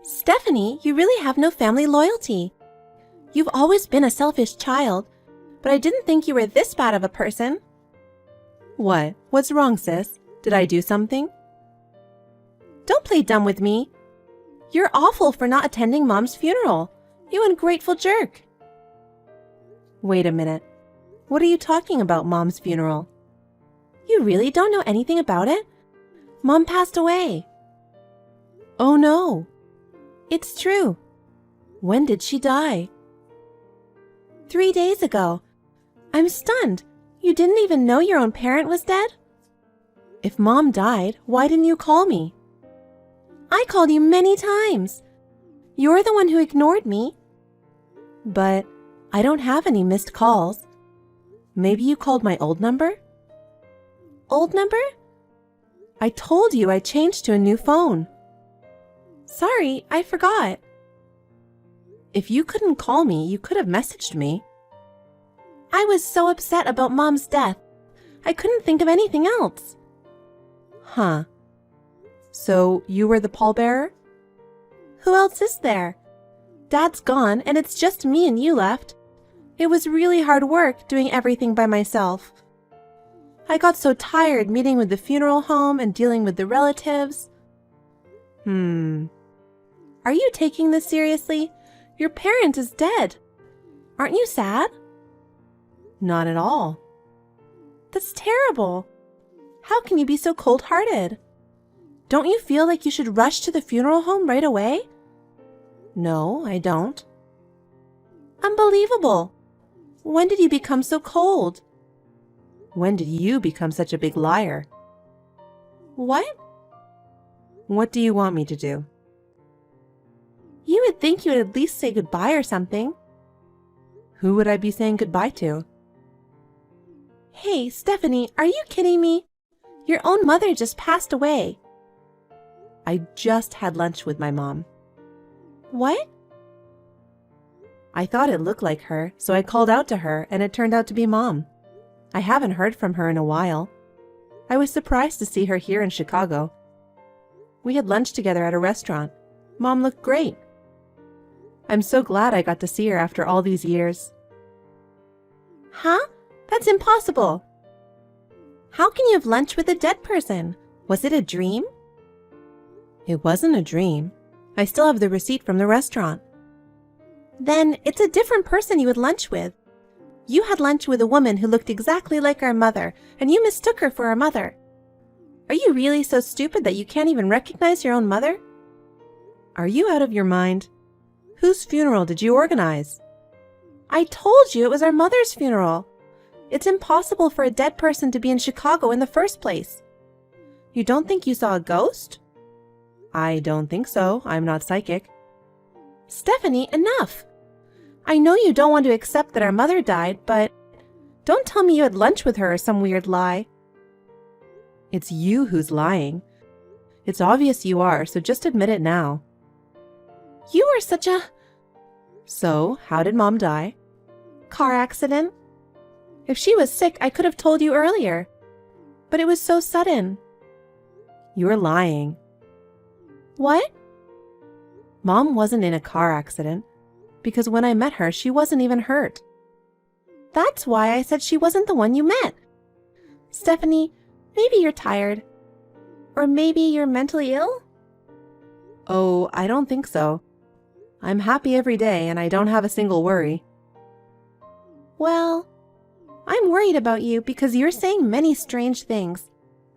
Stephanie, you really have no family loyalty. You've always been a selfish child, but I didn't think you were this bad of a person. What? What's wrong, sis? Did I do something? Don't play dumb with me. You're awful for not attending Mom's funeral. You ungrateful jerk. Wait a minute. What are you talking about, Mom's funeral? You really don't know anything about it? Mom passed away. Oh no. It's true. When did she die? 3 days ago. I'm stunned. You didn't even know your own parent was dead? If Mom died, why didn't you call me? I called you many times. You're the one who ignored me. But I don't have any missed calls. Maybe you called my old number? Old number? I told you I changed to a new phone. Sorry, I forgot. If you couldn't call me, you could have messaged me. I was so upset about Mom's death. I couldn't think of anything else. Huh. So you were the pallbearer? Who else is there? Dad's gone and it's just me and you left. It was really hard work doing everything by myself. I got so tired meeting with the funeral home and dealing with the relatives. Are you taking this seriously? Your parent is dead. Aren't you sad? Not at all. That's terrible. How can you be so cold-hearted? Don't you feel like you should rush to the funeral home right away? No, I don't. Unbelievable. When did you become so cold? When did you become such a big liar? What? What do you want me to do? You would think you would at least say goodbye or something. Who would I be saying goodbye to? Hey, Stephanie, are you kidding me? Your own mother just passed away. I just had lunch with my mom. What? I thought it looked like her, so I called out to her, and it turned out to be Mom. I haven't heard from her in a while. I was surprised to see her here in Chicago. We had lunch together at a restaurant. Mom looked great. I'm so glad I got to see her after all these years. Huh? That's impossible. How can you have lunch with a dead person? Was it a dream? It wasn't a dream. I still have the receipt from the restaurant. Then it's a different person you had lunch with. You had lunch with a woman who looked exactly like our mother, and you mistook her for our mother. Are you really so stupid that you can't even recognize your own mother? Are you out of your mind? Whose funeral did you organize? I told you it was our mother's funeral. It's impossible for a dead person to be in Chicago in the first place. You don't think you saw a ghost? I don't think so. I'm not psychic. Stephanie, enough. I know you don't want to accept that our mother died, but don't tell me you had lunch with her or some weird lie. It's you who's lying. It's obvious you are, so just admit it now. You are such a... So, how did Mom die? Car accident. If she was sick, I could have told you earlier. But it was so sudden. You're lying. What? Mom wasn't in a car accident, because when I met her, she wasn't even hurt. That's why I said she wasn't the one you met. Stephanie, maybe you're tired. Or maybe you're mentally ill? Oh, I don't think so. I'm happy every day and I don't have a single worry. Well, I'm worried about you because you're saying many strange things.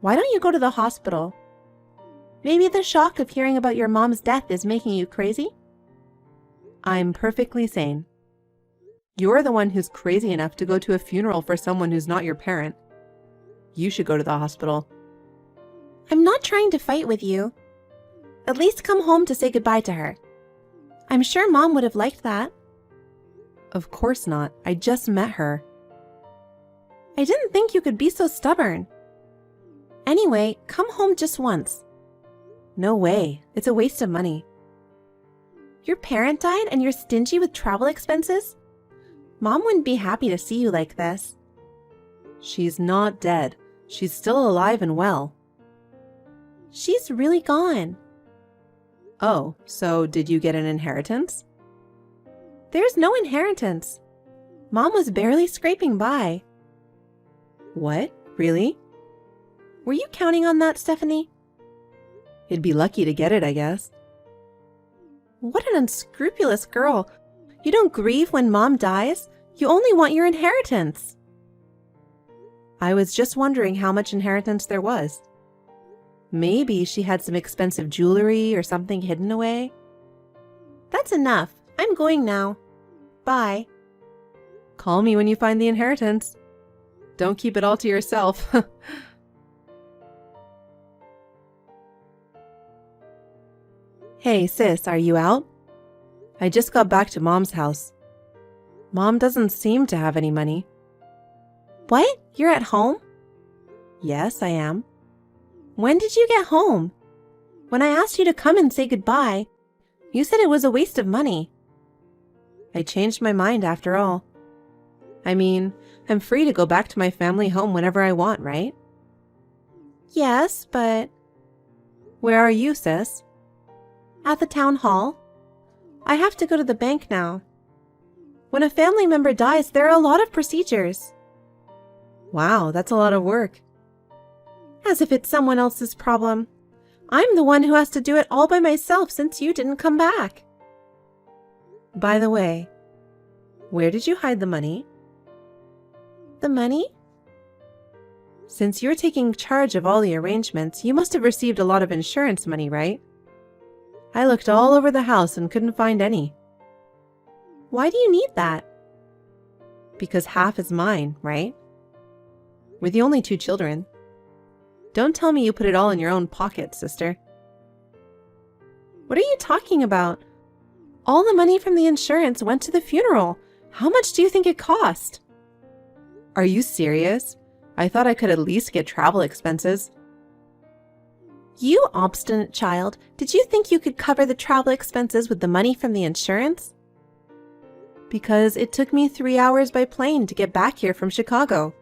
Why don't you go to the hospital? Maybe the shock of hearing about your mom's death is making you crazy? I'm perfectly sane. You're the one who's crazy enough to go to a funeral for someone who's not your parent. You should go to the hospital. I'm not trying to fight with you. At least come home to say goodbye to her. I'm sure Mom would have liked that. Of course not. I just met her. I didn't think you could be so stubborn. Anyway, come home just once. No way. It's a waste of money. Your parent died and you're stingy with travel expenses? Mom wouldn't be happy to see you like this. She's not dead. She's still alive and well. She's really gone. Oh, so did you get an inheritance? There's no inheritance. Mom was barely scraping by. What? Really? Were you counting on that, Stephanie? You'd be lucky to get it, I guess. What an unscrupulous girl. You don't grieve when Mom dies. You only want your inheritance. I was just wondering how much inheritance there was. Maybe she had some expensive jewelry or something hidden away. That's enough. I'm going now. Bye. Call me when you find the inheritance. Don't keep it all to yourself. Hey, sis, are you out? I just got back to Mom's house. Mom doesn't seem to have any money. What? You're at home? Yes, I am. When did you get home? When I asked you to come and say goodbye, you said it was a waste of money. I changed my mind after all. I mean, I'm free to go back to my family home whenever I want, right? Yes, but... Where are you, sis? At the town hall. I have to go to the bank now. When a family member dies, there are a lot of procedures. Wow, that's a lot of work. As if it's someone else's problem. I'm the one who has to do it all by myself since you didn't come back. By the way, where did you hide the money? The money? Since you're taking charge of all the arrangements, you must have received a lot of insurance money, right? I looked all over the house and couldn't find any. Why do you need that? Because half is mine, right? We're the only 2 children. Don't tell me you put it all in your own pocket, sister. What are you talking about? All the money from the insurance went to the funeral. How much do you think it cost? Are you serious? I thought I could at least get travel expenses. You obstinate child, did you think you could cover the travel expenses with the money from the insurance? Because it took me 3 hours by plane to get back here from Chicago.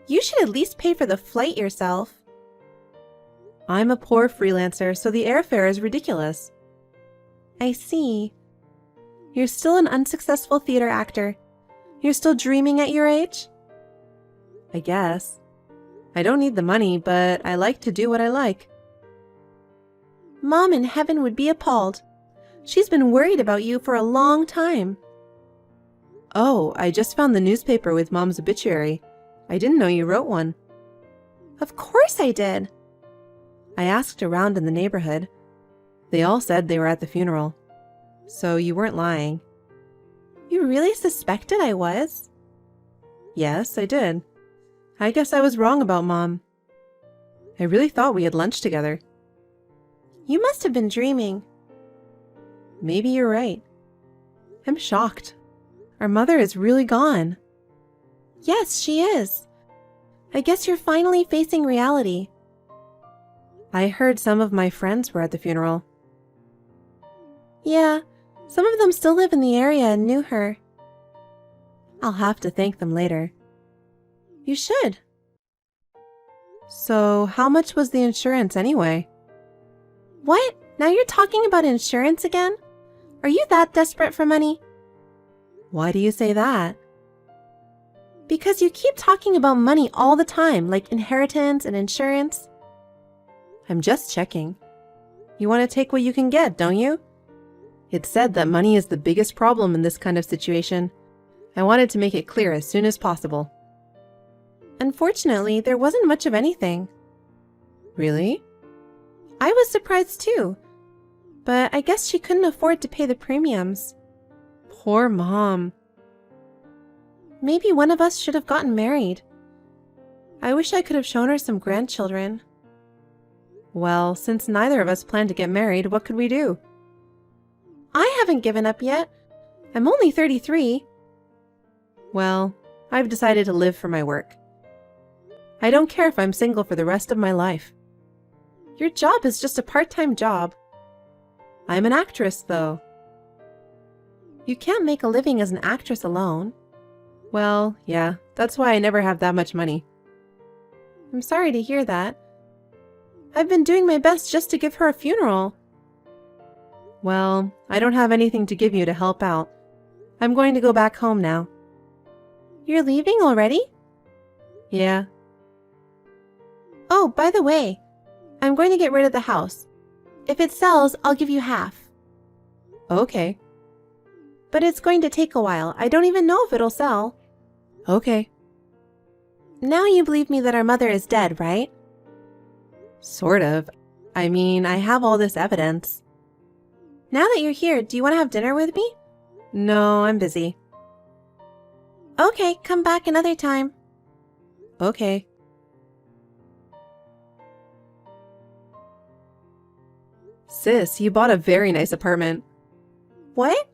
You should at least pay for the flight yourself. I'm a poor freelancer, so the airfare is ridiculous. I see. You're still an unsuccessful theater actor. You're still dreaming at your age? I guess. I don't need the money, but I like to do what I like. Mom in heaven would be appalled. She's been worried about you for a long time. Oh, I just found the newspaper with Mom's obituary. I didn't know you wrote one. Of course I did. I asked around in the neighborhood. They all said they were at the funeral. So you weren't lying. You really suspected I was? Yes, I did. I guess I was wrong about Mom. I really thought we had lunch together. You must have been dreaming. Maybe you're right. I'm shocked. Our mother is really gone. Yes, she is. I guess you're finally facing reality. I heard some of my friends were at the funeral. Yeah, some of them still live in the area and knew her. I'll have to thank them later. You should. So, how much was the insurance anyway? What? Now you're talking about insurance again? Are you that desperate for money? Why do you say that? Because you keep talking about money all the time, like inheritance and insurance. I'm just checking. You want to take what you can get, don't you? It's said that money is the biggest problem in this kind of situation. I wanted to make it clear as soon as possible. Unfortunately, there wasn't much of anything. Really? I was surprised too. But I guess she couldn't afford to pay the premiums. Poor Mom. Maybe one of us should have gotten married. I wish I could have shown her some grandchildren. Well, since neither of us plan to get married, what could we do? I haven't given up yet. I'm only 33. Well, I've decided to live for my work. I don't care if I'm single for the rest of my life. Your job is just a part-time job. I'm an actress, though. You can't make a living as an actress alone. Well, yeah, that's why I never have that much money. I'm sorry to hear that. I've been doing my best just to give her a funeral. Well, I don't have anything to give you to help out. I'm going to go back home now. You're leaving already? Yeah. Oh, by the way, I'm going to get rid of the house. If it sells, I'll give you half. Okay. But it's going to take a while. I don't even know if it'll sell. Okay. Now you believe me that our mother is dead, right? Sort of. I mean, I have all this evidence. Now that you're here, do you want to have dinner with me? No, I'm busy. Okay, come back another time. Okay. Sis, you bought a very nice apartment. What?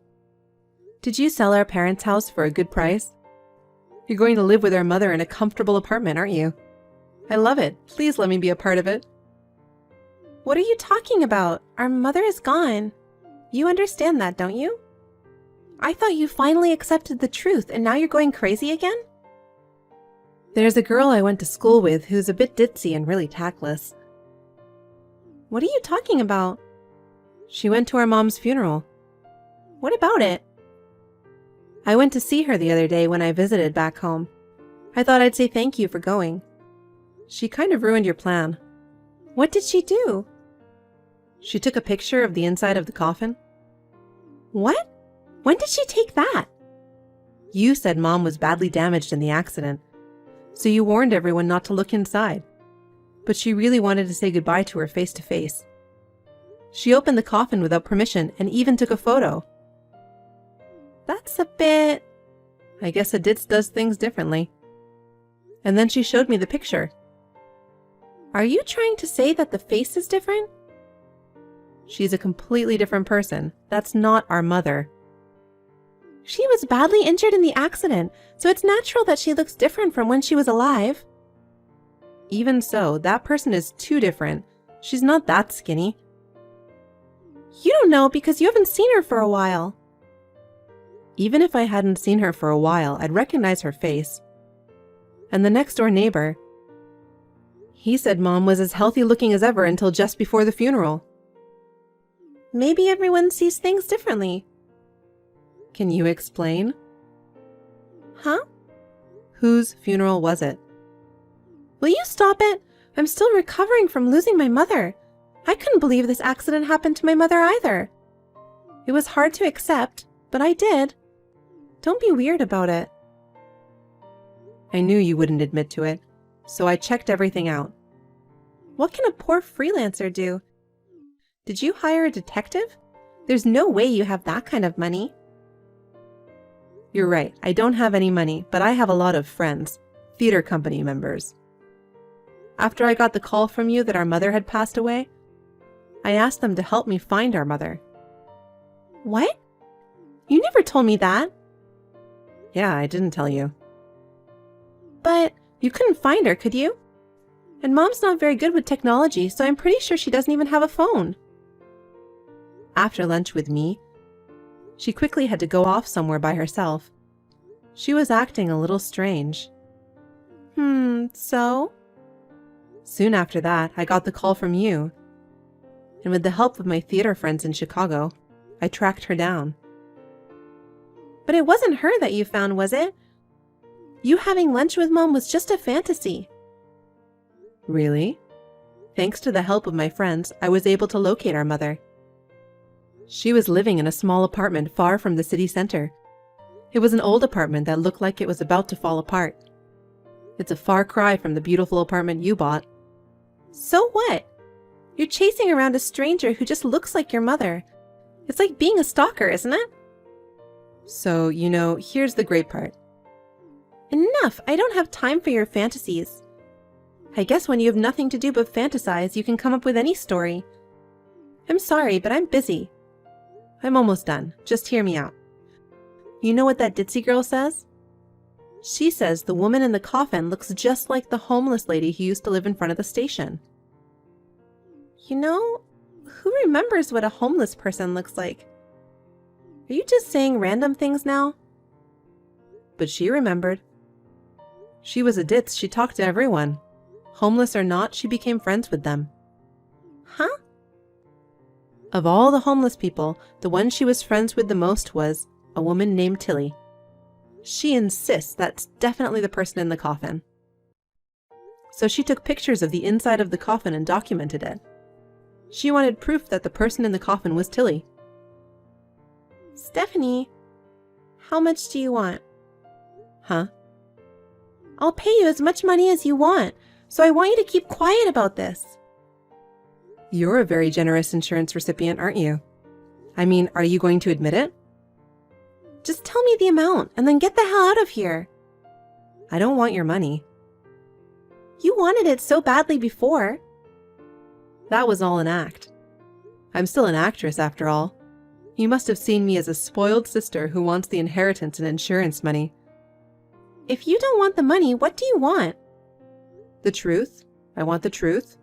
Did you sell our parents' house for a good price? You're going to live with our mother in a comfortable apartment, aren't you? I love it. Please let me be a part of it. What are you talking about? Our mother is gone. You understand that, don't you? I thought you finally accepted the truth and now you're going crazy again? There's a girl I went to school with who's a bit ditzy and really tactless. What are you talking about? She went to our mom's funeral. What about it? I went to see her the other day when I visited back home. I thought I'd say thank you for going. She kind of ruined your plan. What did she do? She took a picture of the inside of the coffin. What? When did she take that? You said Mom was badly damaged in the accident, so you warned everyone not to look inside. But she really wanted to say goodbye to her face to face. She opened the coffin without permission and even took a photo. That's a bit... I guess a ditz does things differently. And then she showed me the picture. Are you trying to say that the face is different? She's a completely different person. That's not our mother. She was badly injured in the accident, so it's natural that she looks different from when she was alive. Even so, that person is too different. She's not that skinny. You don't know because you haven't seen her for a while. Even if I hadn't seen her for a while, I'd recognize her face. And the next door neighbor, he said Mom was as healthy looking as ever until just before the funeral. Maybe everyone sees things differently. Can you explain? Huh? Whose funeral was it? Will you stop it? I'm still recovering from losing my mother. I couldn't believe this accident happened to my mother either. It was hard to accept, but I did. Don't be weird about it. I knew you wouldn't admit to it, so I checked everything out. What can a poor freelancer do? Did you hire a detective? There's no way you have that kind of money. You're right, I don't have any money, but I have a lot of friends, theater company members. After I got the call from you that our mother had passed away, I asked them to help me find our mother. What? You never told me that. Yeah, I didn't tell you. But you couldn't find her, could you? And Mom's not very good with technology, so I'm pretty sure she doesn't even have a phone. After lunch with me, she quickly had to go off somewhere by herself. She was acting a little strange. So? Soon after that, I got the call from you. And with the help of my theater friends in Chicago, I tracked her down. But it wasn't her that you found, was it? You having lunch with Mom was just a fantasy. Really? Thanks to the help of my friends, I was able to locate our mother. She was living in a small apartment far from the city center. It was an old apartment that looked like it was about to fall apart. It's a far cry from the beautiful apartment you bought. So what? You're chasing around a stranger who just looks like your mother. It's like being a stalker, isn't it? So, here's the great part. Enough! I don't have time for your fantasies. I guess when you have nothing to do but fantasize, you can come up with any story. I'm sorry, but I'm busy. I'm almost done. Just hear me out. You know what that ditzy girl says? She says the woman in the coffin looks just like the homeless lady who used to live in front of the station. Who remembers what a homeless person looks like? Are you just saying random things now? But she remembered. She was a ditz. She talked to everyone. Homeless or not, she became friends with them. Huh? Of all the homeless people, the one she was friends with the most was a woman named Tilly. She insists that's definitely the person in the coffin. So she took pictures of the inside of the coffin and documented it. She wanted proof that the person in the coffin was Tilly. Stephanie, how much do you want? Huh? I'll pay you as much money as you want, so I want you to keep quiet about this. You're a very generous insurance recipient, aren't you? I mean, are you going to admit it? Just tell me the amount and then get the hell out of here. I don't want your money. You wanted it so badly before. That was all an act. I'm still an actress after all. You must have seen me as a spoiled sister who wants the inheritance and insurance money. If you don't want the money, what do you want? The truth? I want the truth.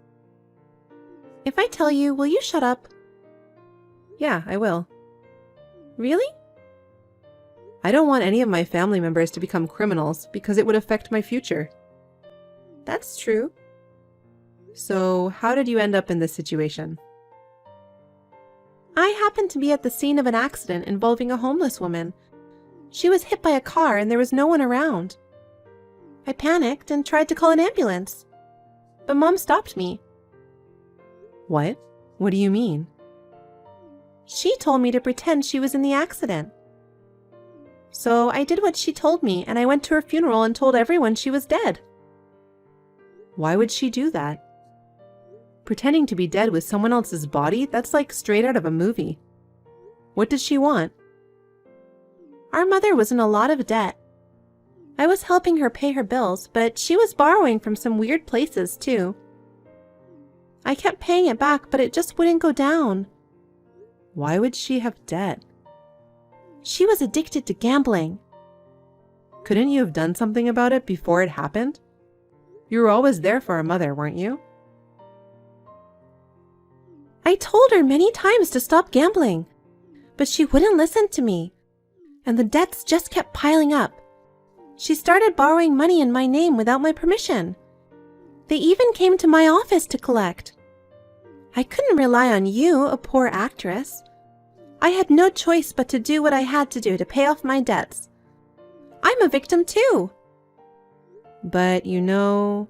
If I tell you, will you shut up? Yeah, I will. Really? I don't want any of my family members to become criminals because it would affect my future. That's true. So, how did you end up in this situation? I happened to be at the scene of an accident involving a homeless woman. She was hit by a car and there was no one around. I panicked and tried to call an ambulance, but Mom stopped me. What? What do you mean? She told me to pretend she was in the accident. So I did what she told me and I went to her funeral and told everyone she was dead. Why would she do that? Pretending to be dead with someone else's body? That's like straight out of a movie. What did she want? Our mother was in a lot of debt. I was helping her pay her bills, but she was borrowing from some weird places too. I kept paying it back, but it just wouldn't go down. Why would she have debt? She was addicted to gambling. Couldn't you have done something about it before it happened? You were always there for our mother, weren't you? I told her many times to stop gambling, but she wouldn't listen to me, and the debts just kept piling up. She started borrowing money in my name without my permission. They even came to my office to collect. I couldn't rely on you, a poor actress. I had no choice but to do what I had to do to pay off my debts. I'm a victim too. But you know...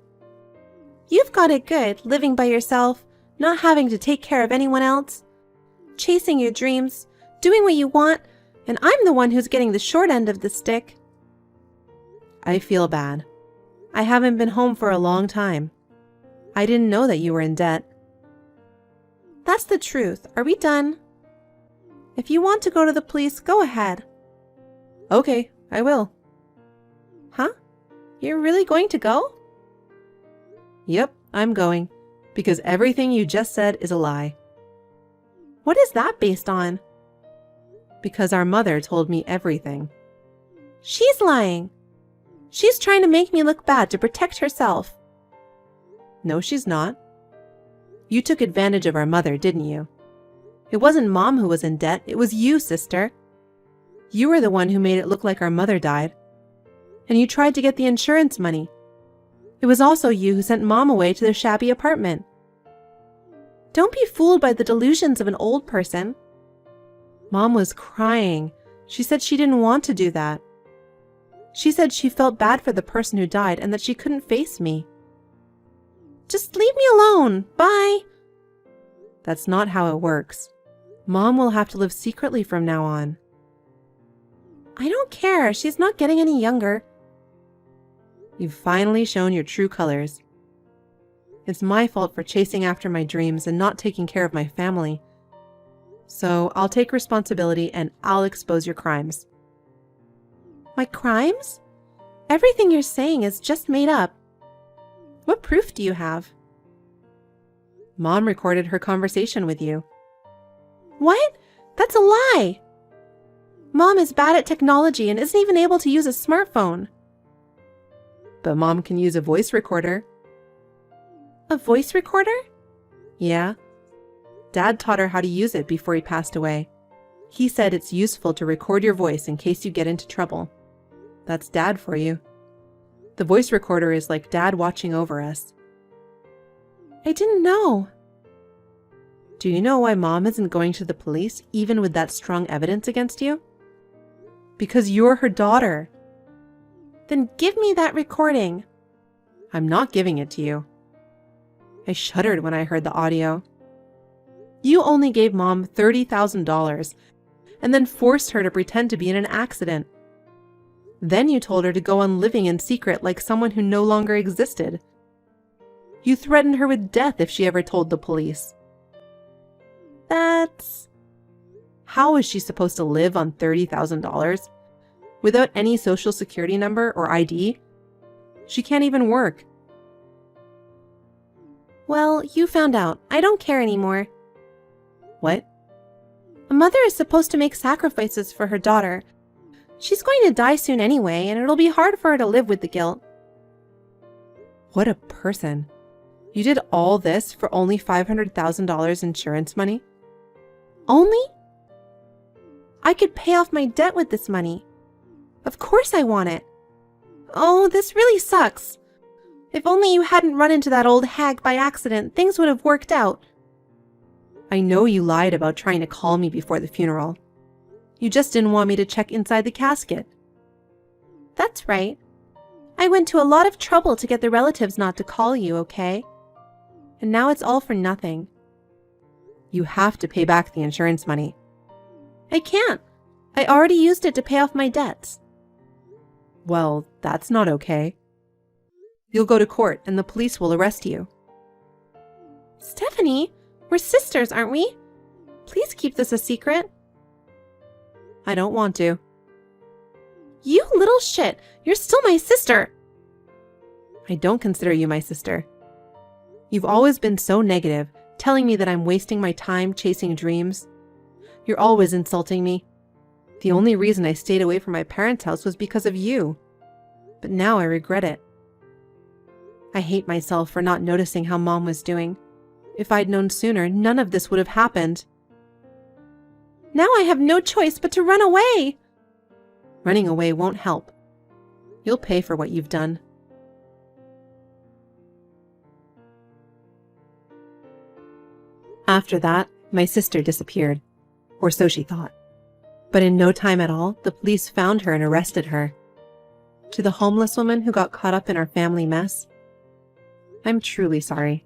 You've got it good, living by yourself, not having to take care of anyone else, chasing your dreams, doing what you want, and I'm the one who's getting the short end of the stick. I feel bad. I haven't been home for a long time. I didn't know that you were in debt. That's the truth. Are we done? If you want to go to the police, go ahead. Okay, I will. Huh? You're really going to go? Yep, I'm going. Because everything you just said is a lie. What is that based on? Because our mother told me everything. She's lying. She's trying to make me look bad to protect herself. No, she's not. You took advantage of our mother, didn't you? It wasn't Mom who was in debt, it was you, sister. You were the one who made it look like our mother died. And you tried to get the insurance money. It was also you who sent Mom away to the shabby apartment. Don't be fooled by the delusions of an old person. Mom was crying. She said she didn't want to do that. She said she felt bad for the person who died and that she couldn't face me. Just leave me alone. Bye. That's not how it works. Mom will have to live secretly from now on. I don't care. She's not getting any younger. You've finally shown your true colors. It's my fault for chasing after my dreams and not taking care of my family. So I'll take responsibility and I'll expose your crimes. My crimes? Everything you're saying is just made up. What proof do you have? Mom recorded her conversation with you. What? That's a lie! Mom is bad at technology and isn't even able to use a smartphone. But Mom can use a voice recorder. A voice recorder? Yeah. Dad taught her how to use it before he passed away. He said it's useful to record your voice in case you get into trouble. That's Dad for you. The voice recorder is like Dad watching over us. I didn't know. Do you know why Mom isn't going to the police even with that strong evidence against you? Because you're her daughter. Then give me that recording. I'm not giving it to you. I shuddered when I heard the audio. You only gave Mom $30,000 and then forced her to pretend to be in an accident. Then you told her to go on living in secret like someone who no longer existed. You threatened her with death if she ever told the police. That's... How is she supposed to live on $30,000? Without any social security number or ID? She can't even work. Well, you found out. I don't care anymore. What? A mother is supposed to make sacrifices for her daughter. She's going to die soon anyway, and it'll be hard for her to live with the guilt. What a person. You did all this for only $500,000 insurance money? Only? I could pay off my debt with this money. Of course I want it. Oh, this really sucks. If only you hadn't run into that old hag by accident, things would have worked out. I know you lied about trying to call me before the funeral. You just didn't want me to check inside the casket. That's right. I went to a lot of trouble to get the relatives not to call you, okay? And now it's all for nothing. You have to pay back the insurance money. I can't. I already used it to pay off my debts. Well, that's not okay. You'll go to court and the police will arrest you. Stephanie, we're sisters, aren't we? Please keep this a secret. I don't want to. You little shit! You're still my sister! I don't consider you my sister. You've always been so negative, telling me that I'm wasting my time chasing dreams. You're always insulting me. The only reason I stayed away from my parents' house was because of you. But now I regret it. I hate myself for not noticing how Mom was doing. If I'd known sooner, none of this would have happened. Now I have no choice but to run away! Running away won't help. You'll pay for what you've done. After that, my sister disappeared, or so she thought. But in no time at all, the police found her and arrested her. To the homeless woman who got caught up in our family mess, I'm truly sorry.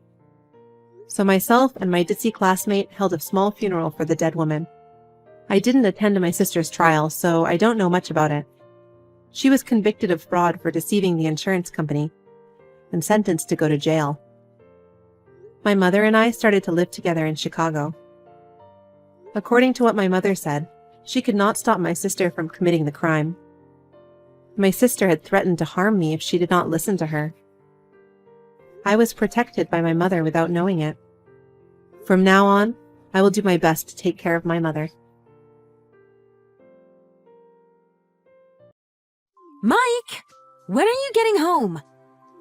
So myself and my ditzy classmate held a small funeral for the dead woman. I didn't attend my sister's trial, so I don't know much about it. She was convicted of fraud for deceiving the insurance company and sentenced to go to jail. My mother and I started to live together in Chicago. According to what my mother said, she could not stop my sister from committing the crime. My sister had threatened to harm me if she did not listen to her. I was protected by my mother without knowing it. From now on, I will do my best to take care of my mother. Mike! When are you getting home?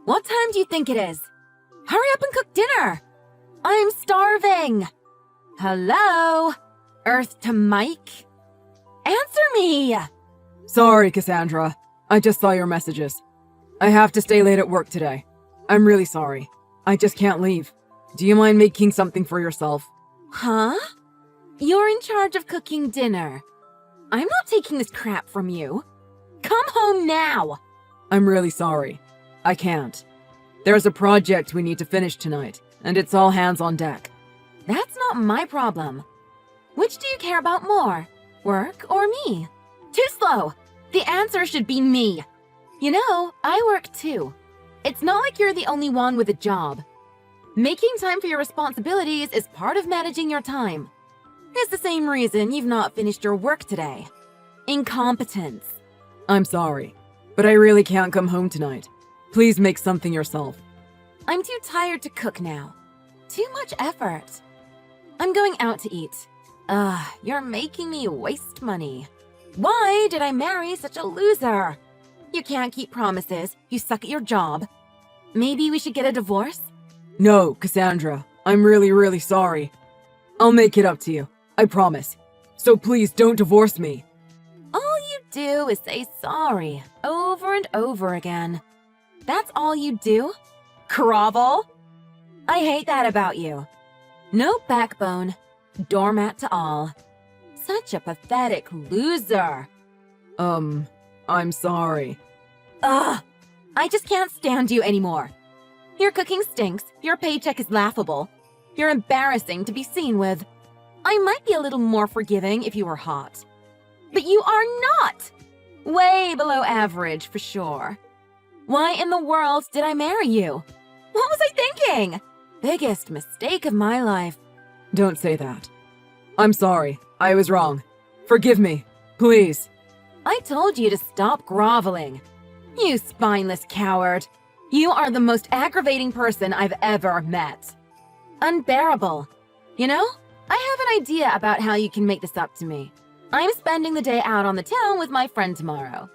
What time do you think it is? Hurry up and cook dinner! I'm starving! Hello? Earth to Mike? Answer me! Sorry, Cassandra. I just saw your messages. I have to stay late at work today. I'm really sorry. I just can't leave. Do you mind making something for yourself? Huh? You're in charge of cooking dinner. I'm not taking this crap from you. Come home now! I'm really sorry. I can't. There's a project we need to finish tonight, and it's all hands on deck. That's not my problem. Which do you care about more? Work or me? Too slow! The answer should be me. You know, I work too. It's not like you're the only one with a job. Making time for your responsibilities is part of managing your time. It's the same reason you've not finished your work today. Incompetence. I'm sorry, but I really can't come home tonight. Please make something yourself. I'm too tired to cook now. Too much effort. I'm going out to eat. You're making me waste money. Why did I marry such a loser? You can't keep promises. You suck at your job. Maybe we should get a divorce? No, Cassandra. I'm really, really sorry. I'll make it up to you. I promise. So please don't divorce me. All you do is say sorry over and over again. That's all you do? Grovel? I hate that about you. No backbone. Doormat to all. Such a pathetic loser. I'm sorry. Ugh! I just can't stand you anymore. Your cooking stinks, your paycheck is laughable, you're embarrassing to be seen with. I might be a little more forgiving if you were hot. But you are not! Way below average, for sure. Why in the world did I marry you? What was I thinking? Biggest mistake of my life. Don't say that. I'm sorry. I was wrong. Forgive me. Please. I told you to stop groveling. You spineless coward. You are the most aggravating person I've ever met. Unbearable. You know, I have an idea about how you can make this up to me. I'm spending the day out on the town with my friend tomorrow.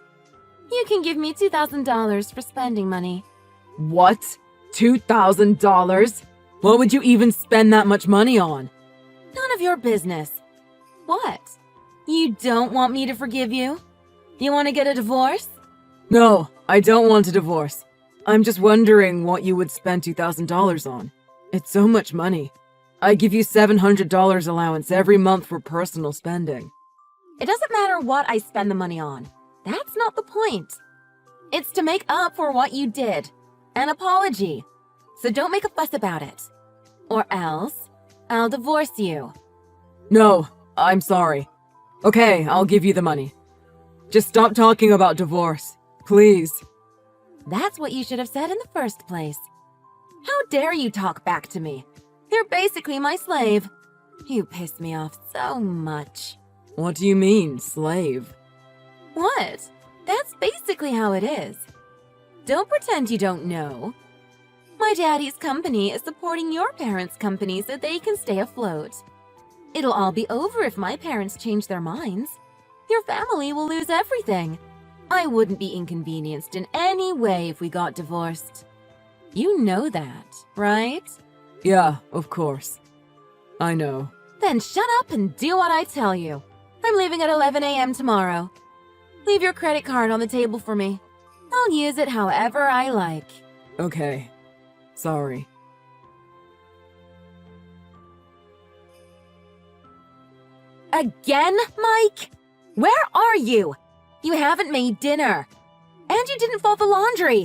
You can give me $2,000 for spending money. What? $2,000? What would you even spend that much money on? None of your business. What? You don't want me to forgive you? You want to get a divorce? No, I don't want a divorce. I'm just wondering what you would spend $2,000 on. It's so much money. I give you $700 allowance every month for personal spending. It doesn't matter what I spend the money on. That's not the point. It's to make up for what you did. An apology. So don't make a fuss about it. Or else, I'll divorce you. No, I'm sorry. Okay, I'll give you the money. Just stop talking about divorce, please. That's what you should have said in the first place. How dare you talk back to me? You're basically my slave. You piss me off so much. What do you mean, slave? What? That's basically how it is. Don't pretend you don't know. My daddy's company is supporting your parents' company so they can stay afloat. It'll all be over if my parents change their minds. Your family will lose everything. I wouldn't be inconvenienced in any way if we got divorced. You know that, right? Yeah, of course. I know. Then shut up and do what I tell you. I'm leaving at 11 a.m. tomorrow. Leave your credit card on the table for me. I'll use it however I like. Okay. Sorry. Again, Mike? Where are you? You haven't made dinner. And you didn't fold the laundry.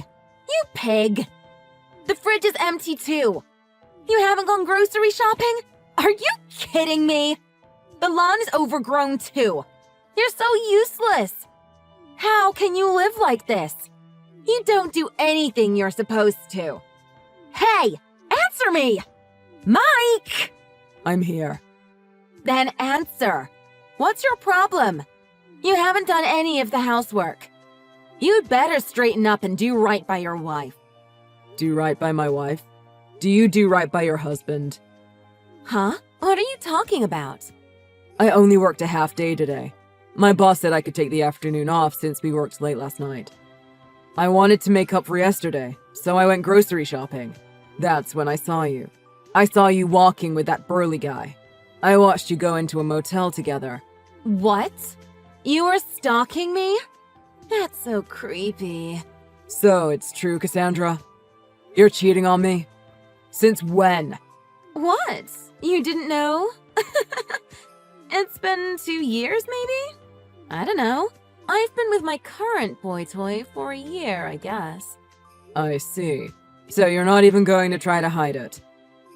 You pig. The fridge is empty too. You haven't gone grocery shopping? Are you kidding me? The lawn is overgrown too. You're so useless. How can you live like this? You don't do anything you're supposed to. Hey, answer me! Mike! I'm here. Then answer. What's your problem? You haven't done any of the housework. You'd better straighten up and do right by your wife. Do right by my wife? Do you do right by your husband? Huh? What are you talking about? I only worked a half day today. My boss said I could take the afternoon off since we worked late last night. I wanted to make up for yesterday, so I went grocery shopping. That's when I saw you. I saw you walking with that burly guy. I watched you go into a motel together. What? You were stalking me? That's so creepy. So it's true, Cassandra? You're cheating on me? Since when? What? You didn't know? It's been 2 years, maybe? I don't know. I've been with my current boy toy for a year, I guess. I see. So you're not even going to try to hide it?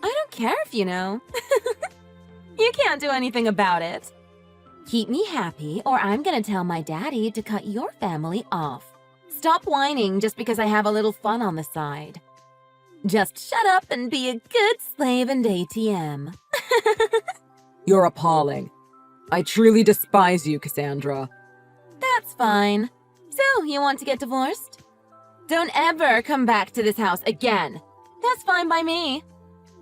I don't care if you know. You can't do anything about it. Keep me happy, or I'm gonna tell my daddy to cut your family off. Stop whining just because I have a little fun on the side. Just shut up and be a good slave and ATM. You're appalling. I truly despise you, Cassandra. That's fine. So, you want to get divorced? Don't ever come back to this house again. That's fine by me.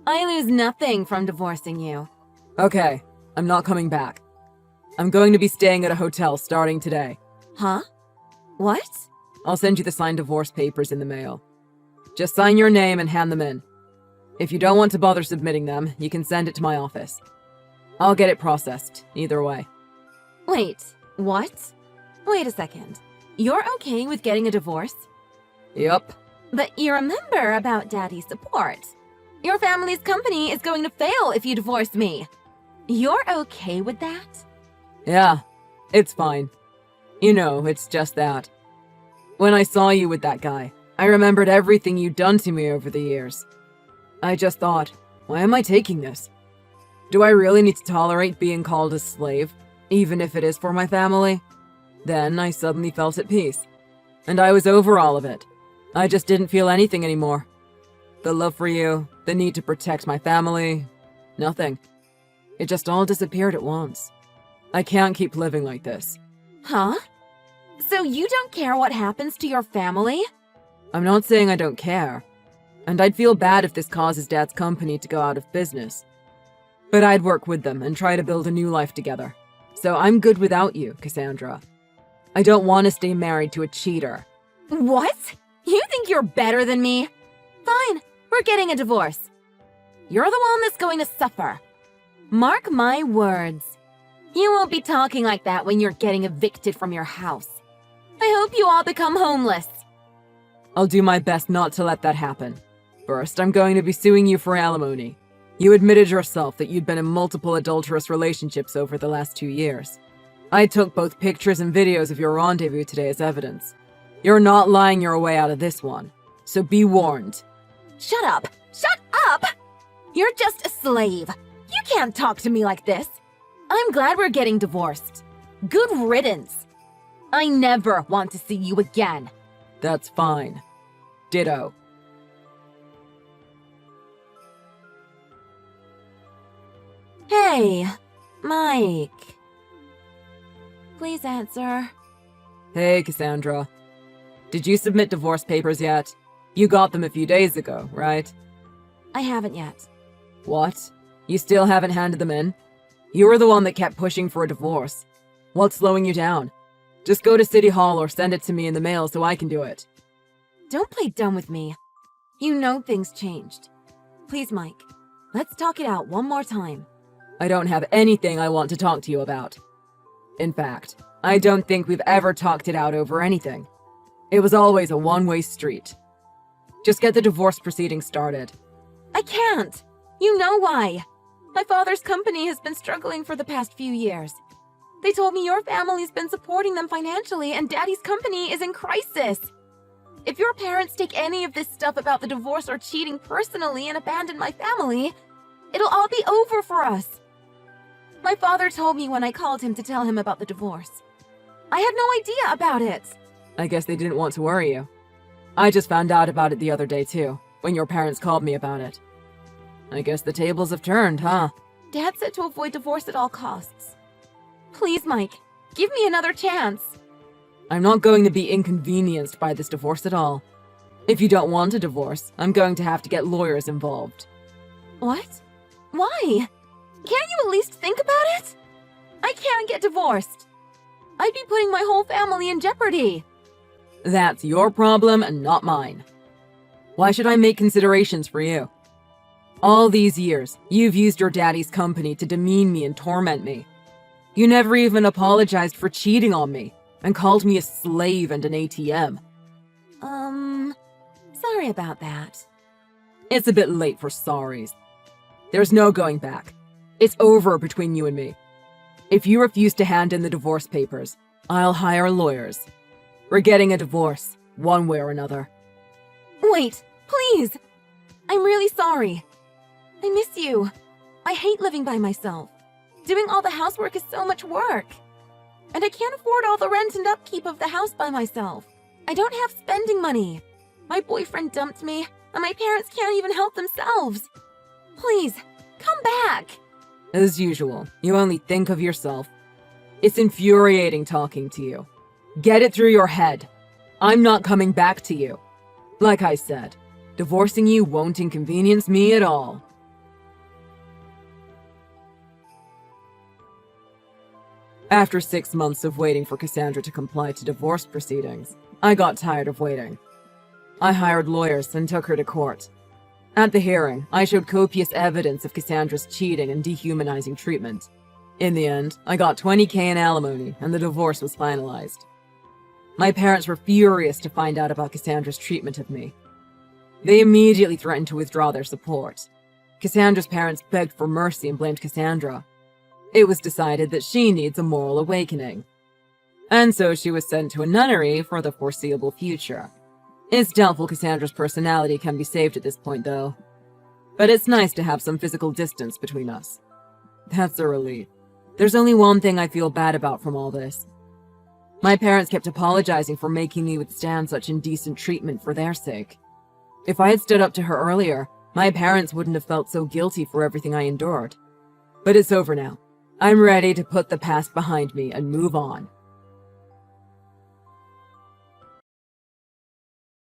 I lose nothing from divorcing you. Okay, I'm not coming back. I'm going to be staying at a hotel starting today. Huh? What? I'll send you the signed divorce papers in the mail. Just sign your name and hand them in. If you don't want to bother submitting them, you can send it to my office. I'll get it processed, either way. Wait, what? Wait a second. You're okay with getting a divorce? Yep. But you remember about Daddy's support. Your family's company is going to fail if you divorce me. You're okay with that? Yeah, it's fine. You know, it's just that. When I saw you with that guy, I remembered everything you'd done to me over the years. I just thought, why am I taking this? Do I really need to tolerate being called a slave, even if it is for my family? Then I suddenly felt at peace, and I was over all of it. I just didn't feel anything anymore. The love for you, the need to protect my family, nothing. It just all disappeared at once. I can't keep living like this. Huh? So you don't care what happens to your family? I'm not saying I don't care, and I'd feel bad if this causes Dad's company to go out of business. But I'd work with them and try to build a new life together. So I'm good without you, Cassandra. I don't want to stay married to a cheater. What? You think you're better than me? Fine, we're getting a divorce. You're the one that's going to suffer. Mark my words. You won't be talking like that when you're getting evicted from your house. I hope you all become homeless. I'll do my best not to let that happen. First, I'm going to be suing you for alimony. You admitted yourself that you'd been in multiple adulterous relationships over the last 2 years. I took both pictures and videos of your rendezvous today as evidence. You're not lying your way out of this one, so be warned. Shut up! Shut up! You're just a slave. You can't talk to me like this. I'm glad we're getting divorced. Good riddance. I never want to see you again. That's fine. Ditto. Hey, Mike. Please answer. Hey, Cassandra. Did you submit divorce papers yet? You got them a few days ago, right? I haven't yet. What? You still haven't handed them in? You were the one that kept pushing for a divorce. What's slowing you down? Just go to City Hall or send it to me in the mail so I can do it. Don't play dumb with me. You know things changed. Please, Mike, let's talk it out one more time. I don't have anything I want to talk to you about. In fact, I don't think we've ever talked it out over anything. It was always a one-way street. Just get the divorce proceedings started. I can't. You know why. My father's company has been struggling for the past few years. They told me your family's been supporting them financially and Daddy's company is in crisis. If your parents take any of this stuff about the divorce or cheating personally and abandon my family, it'll all be over for us. My father told me when I called him to tell him about the divorce. I had no idea about it. I guess they didn't want to worry you. I just found out about it the other day too, when your parents called me about it. I guess the tables have turned, huh? Dad said to avoid divorce at all costs. Please, Mike, give me another chance. I'm not going to be inconvenienced by this divorce at all. If you don't want a divorce, I'm going to have to get lawyers involved. What? Why? Can't you at least think about it? I can't get divorced. I'd be putting my whole family in jeopardy. That's your problem and not mine. Why should I make considerations for you? All these years, you've used your daddy's company to demean me and torment me. You never even apologized for cheating on me and called me a slave and an ATM. Sorry about that. It's a bit late for sorries. There's no going back. It's over between you and me. If you refuse to hand in the divorce papers, I'll hire lawyers. We're getting a divorce, one way or another. Wait, please. I'm really sorry. I miss you. I hate living by myself. Doing all the housework is so much work. And I can't afford all the rent and upkeep of the house by myself. I don't have spending money. My boyfriend dumped me, and my parents can't even help themselves. Please, come back. As usual, you only think of yourself. It's infuriating talking to you. Get it through your head. I'm not coming back to you. Like I said, divorcing you won't inconvenience me at all. After 6 months of waiting for Cassandra to comply to divorce proceedings, I got tired of waiting. I hired lawyers and took her to court. At the hearing, I showed copious evidence of Cassandra's cheating and dehumanizing treatment. In the end, I got $20,000 in alimony and the divorce was finalized. My parents were furious to find out about Cassandra's treatment of me. They immediately threatened to withdraw their support. Cassandra's parents begged for mercy and blamed Cassandra. It was decided that she needs a moral awakening. And so she was sent to a nunnery for the foreseeable future. It's doubtful Cassandra's personality can be saved at this point, though. But it's nice to have some physical distance between us. That's a relief. There's only one thing I feel bad about from all this. My parents kept apologizing for making me withstand such indecent treatment for their sake. If I had stood up to her earlier, my parents wouldn't have felt so guilty for everything I endured. But it's over now. I'm ready to put the past behind me and move on.